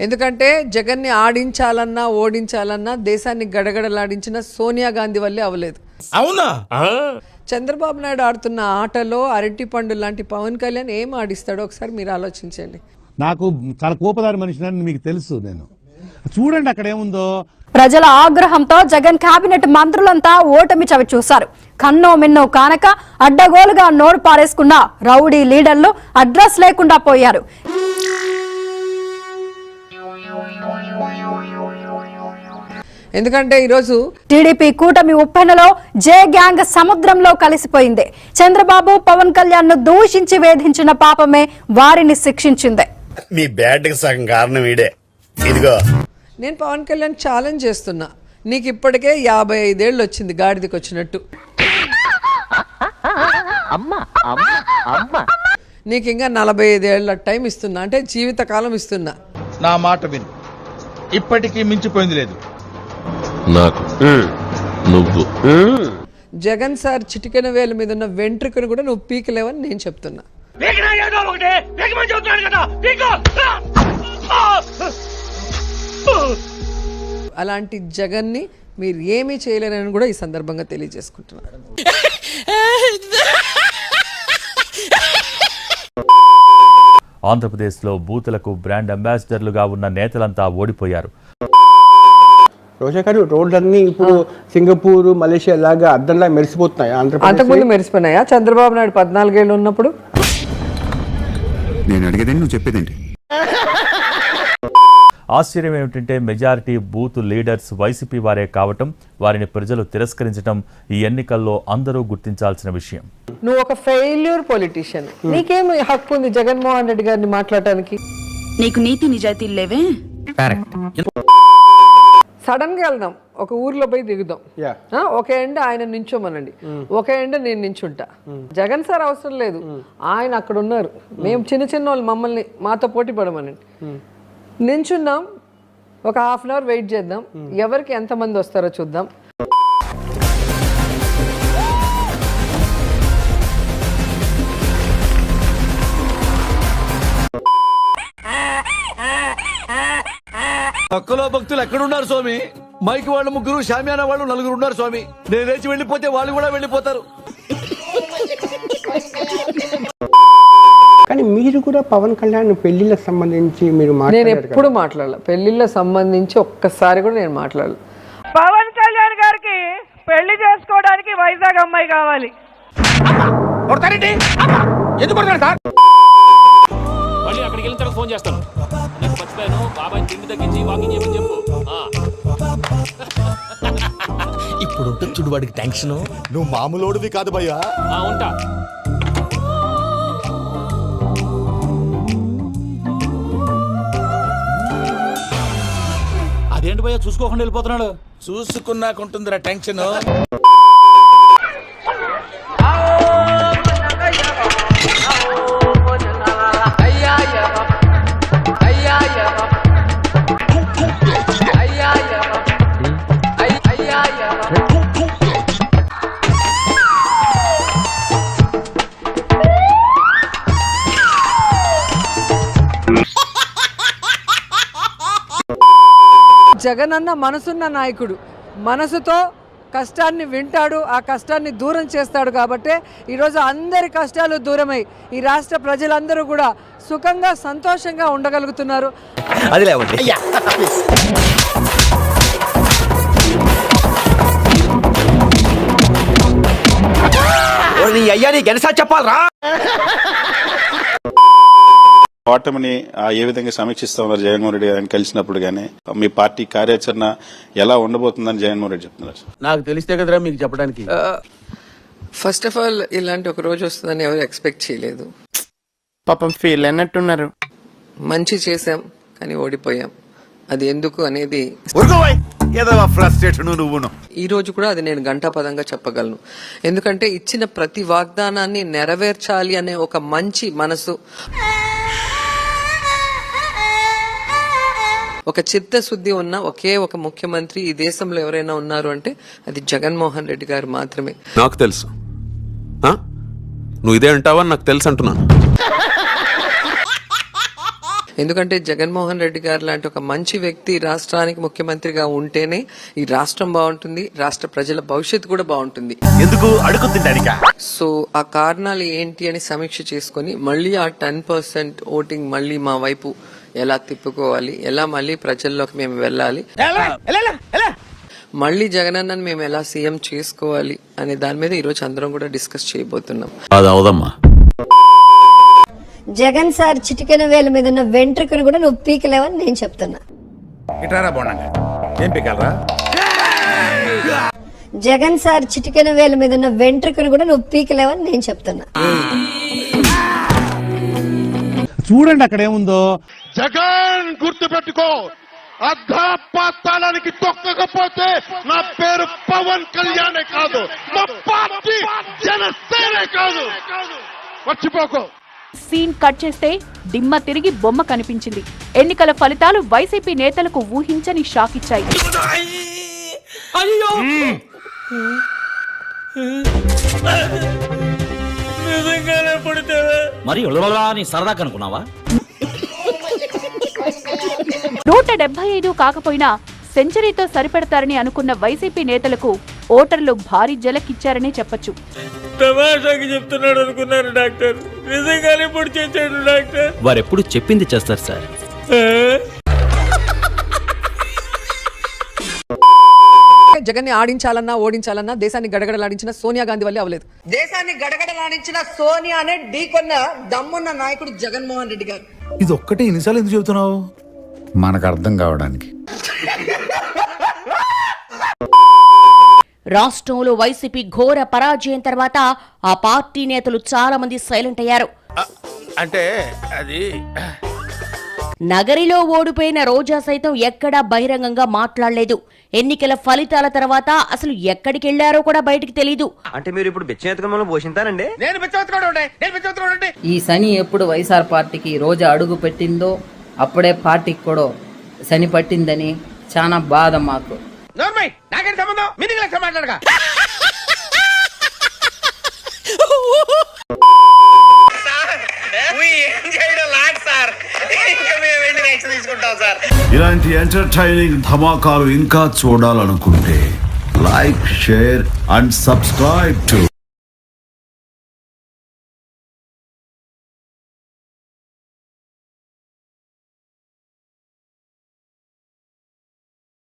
ఎందుకంటే జగన్ని ఆడించాలన్నా ఓడించాలన్నా దేశాన్ని గడగడలాడించిన సోనియా గాంధీ వల్లే అవ్వలేదు. అవునా? చంద్రబాబు నాయుడు ఆడుతున్న ఆటలో అరటి పండు లాంటి పవన్ కళ్యాణ్ ఏం ఆడిస్తాడో ఒకసారి మీరు ఆలోచించండి. నాకు చాలా కోపదారి మనిషిని మీకు తెలుసు. నేను చూడండి అక్కడ ఏముందో. ప్రజల ఆగ్రహంతో జగన్ కేబినెట్ మంత్రులంతా ఓటమి చవి చూశారు. కన్నో మిన్నో కానక అడ్డగోలుగా నోరు పారేసుకున్న రౌడీ లీడర్లు అడ్రస్ లేకుండా పోయారు. ఎందుకంటే ఈరోజు టీడీపీ కూటమి ఉప్పెనలో జే గ్యాంగ్ సముద్రంలో కలిసిపోయింది. చంద్రబాబు పవన్ కళ్యాణ్ ను దూషించి వేధించిన పాపమే వారిని శిక్షించింది. మీ బ్యాడ్ కి సగం కారణం ఈడే. ఇదిగో నేను పవన్ కళ్యాణ్ ఛాలెంజ్ చేస్తున్నా, నీకు ఇప్పటికే 55 ఏళ్ళు వచ్చింది గాడిదకి వచ్చినట్టు. నీకు ఇంకా 45 ఏళ్ళ టైం ఇస్తున్నా, అంటే జీవితకాలం ఇస్తున్నా. నా మాట విను, ఇప్పటికీ మించిపోయింది లేదు. నాకు నువ్వు జగన్ సార్ చిటికెన వేల మీద ఉన్న వెంట్రుకను కూడా నువ్వు పీకలేవని నేను చెప్తున్నా. అలాంటి జగన్ని మీరు ఏమీ చేయలేరని కూడా ఈ సందర్భంగా తెలియజేసుకుంటున్నారు. ఆంధ్రప్రదేశ్లో బూతులకు బ్రాండ్ అంబాసిడర్లుగా ఉన్న నేతలంతా ఓడిపోయారు. రోజా గారు, రోడ్లన్నీ ఇప్పుడు సింగపూర్, మలేషియా లాగా అద్దంలా మెరిసిపోతున్నాయి. అంతకుముందు మెరిసిపోయినాయా చంద్రబాబు నాయుడు 14 ఏళ్ళు ఉన్నప్పుడు? నేను అడిగేదేంటి, నువ్వు చెప్పేదేంటి? ఆశ్చర్యం ఏమిటంటే మెజారిటీ బూత్ లీడర్స్ వైసీపీ వారే కావటం, వారిని ప్రజలు తిరస్కరించడం ఈ ఎన్నికల్లో అందరూ గుర్తించాల్సిన విషయం. నువ్వు ఒక ఫెయిల్యూర్ పొలిటీషియన్, నీకేం హక్కు ఉంది జగన్మోహన్ రెడ్డి గారిని మాట్లాడటానికి? నీకు నీతి నిజాయితీలు లేవే? సడన్ గా వెళ్దాం, ఒక ఊర్లో పోయి దిగుదాం. ఒక ఎండ ఆయన నించోమనండి, ఒక ఎండ నేను నించుంటా. జగన్ సార్ అవసరం లేదు, ఆయన అక్కడ ఉన్నారు. మేము చిన్న చిన్న వాళ్ళు, మమ్మల్ని మాతో పోటీ పడమనండి. నించున్నాం, ఒక హాఫ్ అన్ అవర్ వెయిట్ చేద్దాం, ఎవరికి ఎంతమంది వస్తారో చూద్దాం. పక్కలో భక్తులు ఎక్కడున్నారు స్వామి? మైకి వాళ్ళు 3, షామియానా వాళ్ళు 4 ఉన్నారు స్వామి. నేను లేచి వెళ్ళిపోతే వాళ్ళు కూడా వెళ్ళిపోతారు. కానీ మీరు కూడా పవన్ కళ్యాణ్ పెళ్లిళ్ళకి సంబంధించి మీరు నేను ఎప్పుడు మాట్లాడాల, పెళ్లిళ్ళ సంబంధించి ఒక్కసారి కూడా నేను మాట్లాడాలి. పవన్ కళ్యాణ్ గారికి పెళ్లి చేసుకోవడానికి వైజాగ్ అమ్మాయి కావాలి. అక్కడికి వెళ్ళిన తర్వాత ఫోన్ చేస్తాను. నాకు మర్చిపోయాను, బాబాయ్ తిండి తగ్గించి వాకింగ్ చేయమని చెప్పు. ఇప్పుడు ఉంటుంది చూడు వాడికి టెన్షన్. నువ్వు మామూలోడివి కాదు భయ్యా. ఉంటా. అదేంటి భయ్యా చూసుకోకుండా వెళ్ళిపోతున్నాడు? చూసుకున్నాకుంటుందిరా టెన్షన్. జగన్ అన్న మనసున్న నాయకుడు, మనసుతో కష్టాన్ని వింటాడు, ఆ కష్టాన్ని దూరం చేస్తాడు. కాబట్టి ఈరోజు అందరి కష్టాలు దూరమై ఈ రాష్ట్ర ప్రజలందరూ కూడా సుఖంగా సంతోషంగా ఉండగలుగుతున్నారు. చెప్పాలరా ఓటమిని ఏ విధంగా సమీక్షిస్తా ఉన్నారు జగన్మోహన్ రెడ్డి గారిని కలిసినప్పుడు? గానీ మీ పార్టీ కార్యాచరణ ఎలా ఉండబోతుందని జగన్మోహన్ రెడ్డి చెప్తున్నారు? నాకు తెలిస్తే కదరా మీకు చెప్పడానికి. ఫస్ట్ ఆఫ్ ఆల్ ఇలాంటి ఒక రోజు వస్తుందని ఎవరు ఎక్స్పెక్ట్ చేయలేదు. పాపం ఫీల్ అన్నట్టున్నారు. మంచి చేశాం కానీ ఓడిపోయాం. అది ఎందుకు అనేది ఈ రోజు కూడా అది నేను ఘంటాపదంగా చెప్పగలను. ఎందుకంటే ఇచ్చిన ప్రతి వాగ్దానాన్ని నెరవేర్చాలి అనే ఒక మంచి మనసు, ఒక చిత్తశుద్ధి ఉన్న ఒకే ఒక ముఖ్యమంత్రి ఈ దేశంలో ఎవరైనా ఉన్నారు అంటే అది జగన్మోహన్ రెడ్డి గారు మాత్రమే. నాకు తెలుసు, నువ్వు ఇదే అంటావని నాకు తెలుసు అంటున్నాను. ఎందుకంటే జగన్మోహన్ రెడ్డి గారు లాంటి ఒక మంచి వ్యక్తి రాష్ట్రానికి ముఖ్యమంత్రిగా ఉంటేనే ఈ రాష్ట్రం బాగుంటుంది, రాష్ట్ర ప్రజల భవిష్యత్తు కూడా బాగుంటుంది. ఎందుకు అడుగుతుంటానిక సో ఆ కారణాలు ఏంటి అని సమీక్ష చేసుకుని మళ్ళీ ఆ 10% ఓటింగ్ మళ్ళీ మా వైపు ఎలా తిప్పుకోవాలి, ఎలా మళ్ళీ ప్రజల్లోకి మేము వెళ్ళాలి, మళ్ళీ జగనన్నను మేము ఎలా సీఎం చేసుకోవాలి అనే దాని మీద ఈరోజు అందరం కూడా డిస్కస్ చేయబోతున్నాం. అది అవదమ్మా. జగన్ సార్ చిటికెన వేల మీద ఉన్న వెంట్రుకను కూడా నువ్వు పీకలేవని నేను చెప్తున్నా. ఇటారా బాగుండగా ఏం పికాలరా? జగన్ సార్ చిటికెన వేల మీద ఉన్న వెంట్రుకను కూడా నువ్వు పీకలేవని నేను చెప్తున్నా. చూడండి అక్కడ ఏముందో. జగన్ గుర్తు పెట్టుకో, అర్ధపాతాళానికి తొక్కకపోతే నా పేరు పవన్ కళ్యాణే కాదు, మా పార్టీ జనసేనే కాదు, మర్చిపోకో. సీన్ కట్ చేస్తే దిమ్మ తిరిగి బొమ్మ కనిపించింది. ఎన్నికల ఫలితాలు వైసీపీ నేతలకు ఊహించని షాక్ ఇచ్చాయి. మరి సరదా కనుకున్నావా? 175 కాకపోయినా సెంచరీతో సరిపెడతారని అనుకున్న వైసీపీ నేతలకు ఓటర్లు భారీ జలకిచ్చారనే చెప్పొచ్చు. తమాషాకి చెప్తున్నాడు అనుకున్నారు డాక్టర్, నిజంగానే పొడి చేశాడు డాక్టర్. వారెప్పుడు చెప్పింది చేస్తారు సార్. జగన్ ని ఆడించాలన్నా ఓడించాలన్నా దేశాన్ని గడగడలాడించిన సోనియా గాంధీ వల్లే అవ్వలేదు. దేశాన్ని గడగడలాడించిన సోనియానే ఢీకొన్న దమ్మున్న నాయకుడు జగన్మోహన్ రెడ్డి గారు. ఇది ఒక్కటే ఎన్నిసార్లు ఎందుకు చెబుతున్నావు? మనకు అర్థం కావడానికి. రాష్ట్రంలో వైసీపీ ఘోర పరాజయం తర్వాత ఆ పార్టీ నేతలు చాలా మంది సైలెంట్ అయ్యారు. అంటే అది నగరిలో ఓడిపోయిన రోజా సైతం ఎక్కడా బహిరంగంగా మాట్లాడలేదు. ఎన్నికల ఫలితాల తర్వాత అసలు ఎక్కడికి వెళ్లారో కూడా బయటికి తెలీదు. అంటే మీరు ఇప్పుడు బెచ్చెత్తుకోవడం పోషింతారండి? ఈ శని ఎప్పుడు వైఎస్ఆర్ పార్టీకి రోజా అడుగు పెట్టిందో అప్పుడే పార్టీకి కూడా శని పట్టిందని చాలా బాధ మాకు. నాకేం సంబంధం? మీనింగ్ లెక్క మాట్లాడగా. ఇలాంటి ఎంటర్టైనింగ్ ధమాకాలు ఇంకా చూడాలనుకుంటే like, share and subscribe to